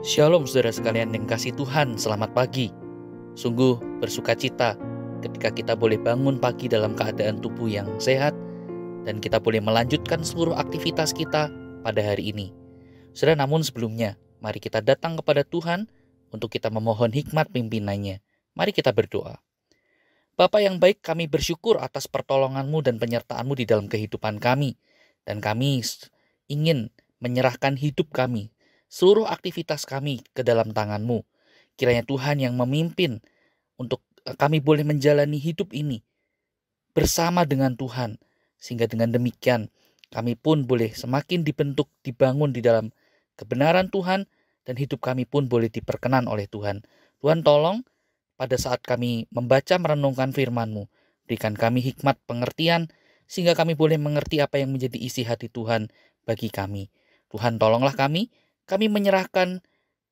Shalom saudara sekalian yang kasih Tuhan, selamat pagi. Sungguh bersukacita ketika kita boleh bangun pagi dalam keadaan tubuh yang sehat dan kita boleh melanjutkan seluruh aktivitas kita pada hari ini. Saudara, namun sebelumnya, mari kita datang kepada Tuhan untuk kita memohon hikmat pimpinannya. Mari kita berdoa. Bapa yang baik, kami bersyukur atas pertolongan-Mu dan penyertaan-Mu di dalam kehidupan kami. Dan kami ingin menyerahkan hidup kami, seluruh aktivitas kami ke dalam tangan-Mu. Kiranya Tuhan yang memimpin untuk kami boleh menjalani hidup ini bersama dengan Tuhan. Sehingga dengan demikian kami pun boleh semakin dibentuk, dibangun di dalam kebenaran Tuhan. Dan hidup kami pun boleh diperkenan oleh Tuhan. Tuhan tolong pada saat kami membaca merenungkan firman-Mu. Berikan kami hikmat pengertian sehingga kami boleh mengerti apa yang menjadi isi hati Tuhan bagi kami. Tuhan tolonglah kami. Kami menyerahkan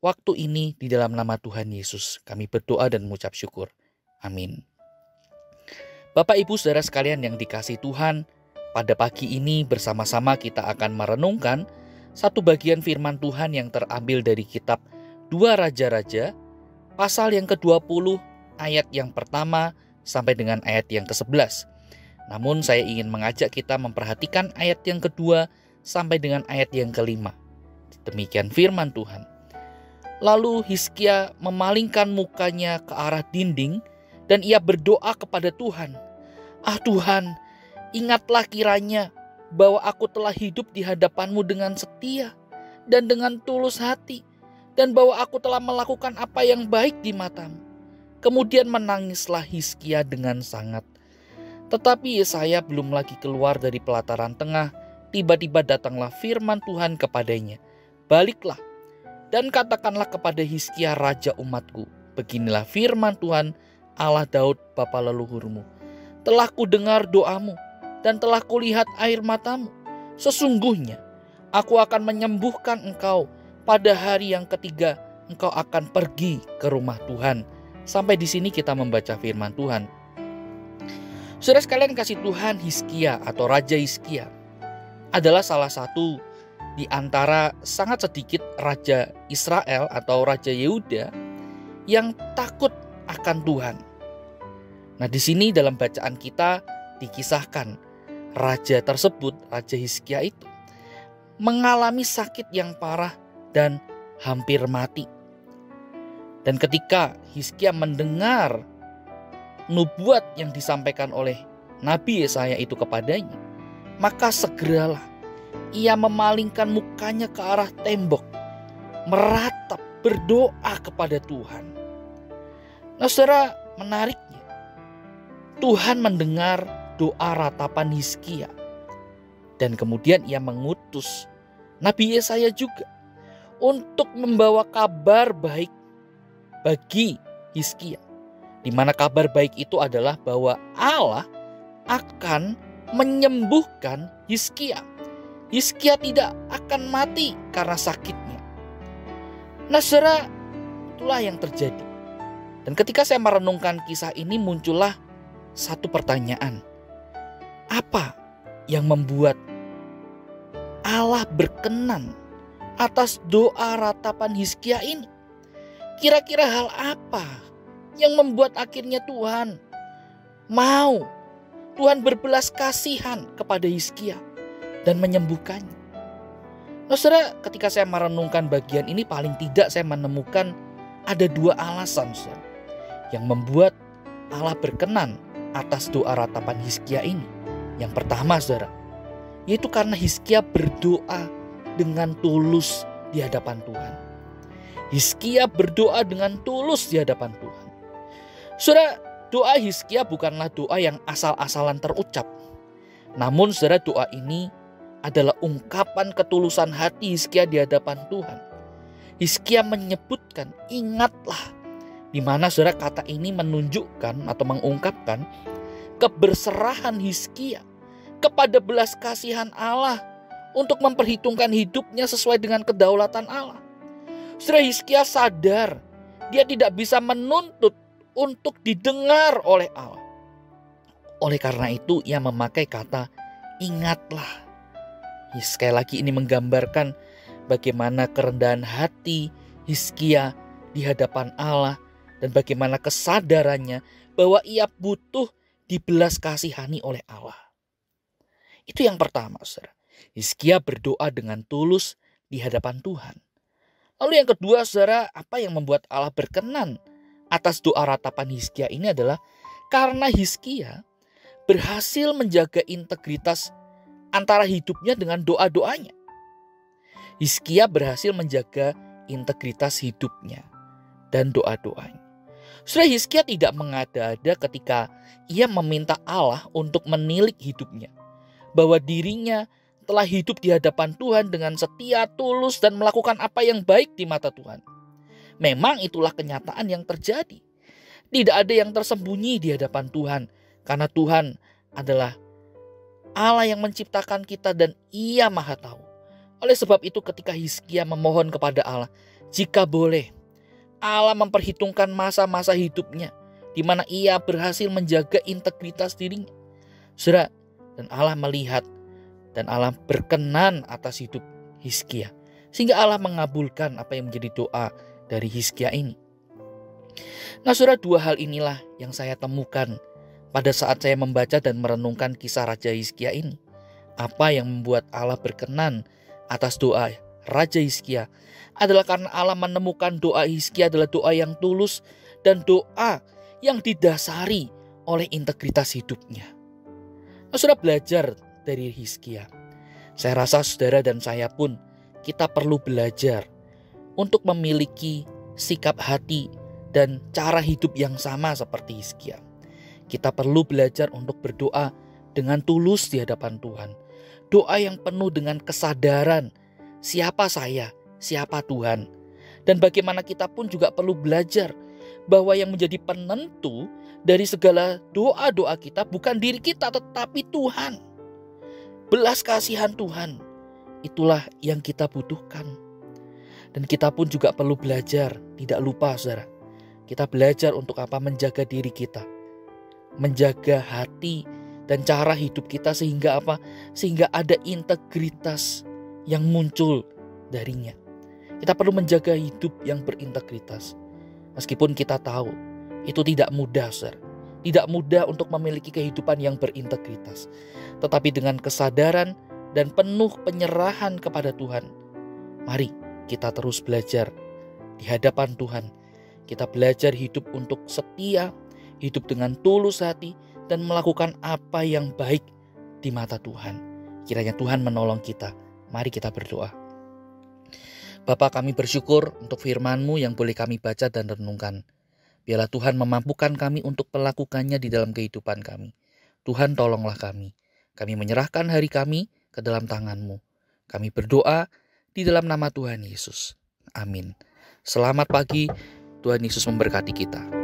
waktu ini di dalam nama Tuhan Yesus. Kami berdoa dan mengucap syukur. Amin. Bapak, Ibu, saudara sekalian yang dikasihi Tuhan, pada pagi ini bersama-sama kita akan merenungkan satu bagian firman Tuhan yang terambil dari kitab 2 Raja-Raja, pasal yang ke-20, ayat yang pertama sampai dengan ayat yang ke-11. Namun saya ingin mengajak kita memperhatikan ayat yang kedua sampai dengan ayat yang ke-5. Demikian firman Tuhan. Lalu Hizkia memalingkan mukanya ke arah dinding dan ia berdoa kepada Tuhan. Ah Tuhan, ingatlah kiranya bahwa aku telah hidup di hadapan-Mu dengan setia dan dengan tulus hati, dan bahwa aku telah melakukan apa yang baik di mata-Mu. Kemudian menangislah Hizkia dengan sangat. Tetapi Yesaya belum lagi keluar dari pelataran tengah, tiba-tiba datanglah firman Tuhan kepadanya. Baliklah dan katakanlah kepada Hizkia raja umatku, beginilah firman Tuhan Allah Daud bapa leluhurmu. Telah kudengar doamu dan telah kulihat air matamu. Sesungguhnya aku akan menyembuhkan engkau. Pada hari yang ketiga engkau akan pergi ke rumah Tuhan. Sampai di sini kita membaca firman Tuhan. Saudara sekalian kasih Tuhan, Hizkia atau Raja Hizkia adalah salah satu di antara sangat sedikit Raja Israel atau Raja Yehuda yang takut akan Tuhan. Nah, di sini dalam bacaan kita dikisahkan raja tersebut, Raja Hizkia itu mengalami sakit yang parah dan hampir mati. Dan ketika Hizkia mendengar nubuat yang disampaikan oleh Nabi Yesaya itu kepadanya, maka segeralah ia memalingkan mukanya ke arah tembok, meratap, berdoa kepada Tuhan. Nah, saudara, menariknya, Tuhan mendengar doa ratapan Hizkia. Dan kemudian ia mengutus Nabi Yesaya juga untuk membawa kabar baik bagi Hizkia. Di mana kabar baik itu adalah bahwa Allah akan menyembuhkan Hizkia. Hizkia tidak akan mati karena sakitnya. Nah, saudara, itulah yang terjadi. Dan ketika saya merenungkan kisah ini, muncullah satu pertanyaan. Apa yang membuat Allah berkenan atas doa ratapan Hizkia ini? Kira-kira hal apa yang membuat akhirnya Tuhan mau, Tuhan berbelas kasihan kepada Hizkia dan menyembuhkannya? Nah, saudara, ketika saya merenungkan bagian ini, paling tidak saya menemukan ada dua alasan, saudara, yang membuat Allah berkenan atas doa ratapan Hizkia ini. Yang pertama, saudara, yaitu karena Hizkia berdoa dengan tulus di hadapan Tuhan. Hizkia berdoa dengan tulus di hadapan Tuhan. Saudara, doa Hizkia bukanlah doa yang asal-asalan terucap. Namun, saudara, doa ini adalah ungkapan ketulusan hati Hizkia di hadapan Tuhan. Hizkia menyebutkan, ingatlah, di mana saudara kata ini menunjukkan atau mengungkapkan keberserahan Hizkia kepada belas kasihan Allah untuk memperhitungkan hidupnya sesuai dengan kedaulatan Allah. Saudara, Hizkia sadar dia tidak bisa menuntut untuk didengar oleh Allah. Oleh karena itu ia memakai kata ingatlah. Sekali lagi ini menggambarkan bagaimana kerendahan hati Hizkia di hadapan Allah dan bagaimana kesadarannya bahwa ia butuh dibelas kasihani oleh Allah. Itu yang pertama, saudara. Hizkia berdoa dengan tulus di hadapan Tuhan. Lalu yang kedua, saudara, apa yang membuat Allah berkenan atas doa ratapan Hizkia ini adalah karena Hizkia berhasil menjaga integritas antara hidupnya dengan doa-doanya. Hizkia berhasil menjaga integritas hidupnya dan doa-doanya. Saudara, Hizkia tidak mengada-ada ketika ia meminta Allah untuk menilik hidupnya, bahwa dirinya telah hidup di hadapan Tuhan dengan setia, tulus, dan melakukan apa yang baik di mata Tuhan. Memang itulah kenyataan yang terjadi. Tidak ada yang tersembunyi di hadapan Tuhan, karena Tuhan adalah Allah yang menciptakan kita dan Ia Maha Tahu. Oleh sebab itu ketika Hizkia memohon kepada Allah, jika boleh, Allah memperhitungkan masa-masa hidupnya di mana ia berhasil menjaga integritas dirinya. Saudara, dan Allah melihat dan Allah berkenan atas hidup Hizkia, sehingga Allah mengabulkan apa yang menjadi doa dari Hizkia ini. Nah, saudara, dua hal inilah yang saya temukan pada saat saya membaca dan merenungkan kisah Raja Hizkia ini. Apa yang membuat Allah berkenan atas doa Raja Hizkia adalah karena Allah menemukan doa Hizkia adalah doa yang tulus dan doa yang didasari oleh integritas hidupnya. Nah, saudara, belajar dari Hizkia. Saya rasa saudara dan saya pun kita perlu belajar untuk memiliki sikap hati dan cara hidup yang sama seperti Hizkia. Kita perlu belajar untuk berdoa dengan tulus di hadapan Tuhan. Doa yang penuh dengan kesadaran siapa saya, siapa Tuhan. Dan bagaimana kita pun juga perlu belajar bahwa yang menjadi penentu dari segala doa-doa kita bukan diri kita tetapi Tuhan. Belas kasihan Tuhan, itulah yang kita butuhkan. Dan kita pun juga perlu belajar, tidak lupa saudara. Kita belajar untuk apa? Menjaga diri kita. Menjaga hati dan cara hidup kita sehingga apa? Sehingga ada integritas yang muncul darinya. Kita perlu menjaga hidup yang berintegritas. Meskipun kita tahu itu tidak mudah, saudara. Tidak mudah untuk memiliki kehidupan yang berintegritas. Tetapi dengan kesadaran dan penuh penyerahan kepada Tuhan, mari kita terus belajar di hadapan Tuhan. Kita belajar hidup untuk setia, hidup dengan tulus hati, dan melakukan apa yang baik di mata Tuhan. Kiranya Tuhan menolong kita. Mari kita berdoa. Bapa, kami bersyukur untuk firman-Mu yang boleh kami baca dan renungkan. Biarlah Tuhan memampukan kami untuk melakukannya di dalam kehidupan kami. Tuhan, tolonglah kami. Kami menyerahkan hari kami ke dalam tangan-Mu. Kami berdoa di dalam nama Tuhan Yesus. Amin. Selamat pagi, Tuhan Yesus memberkati kita.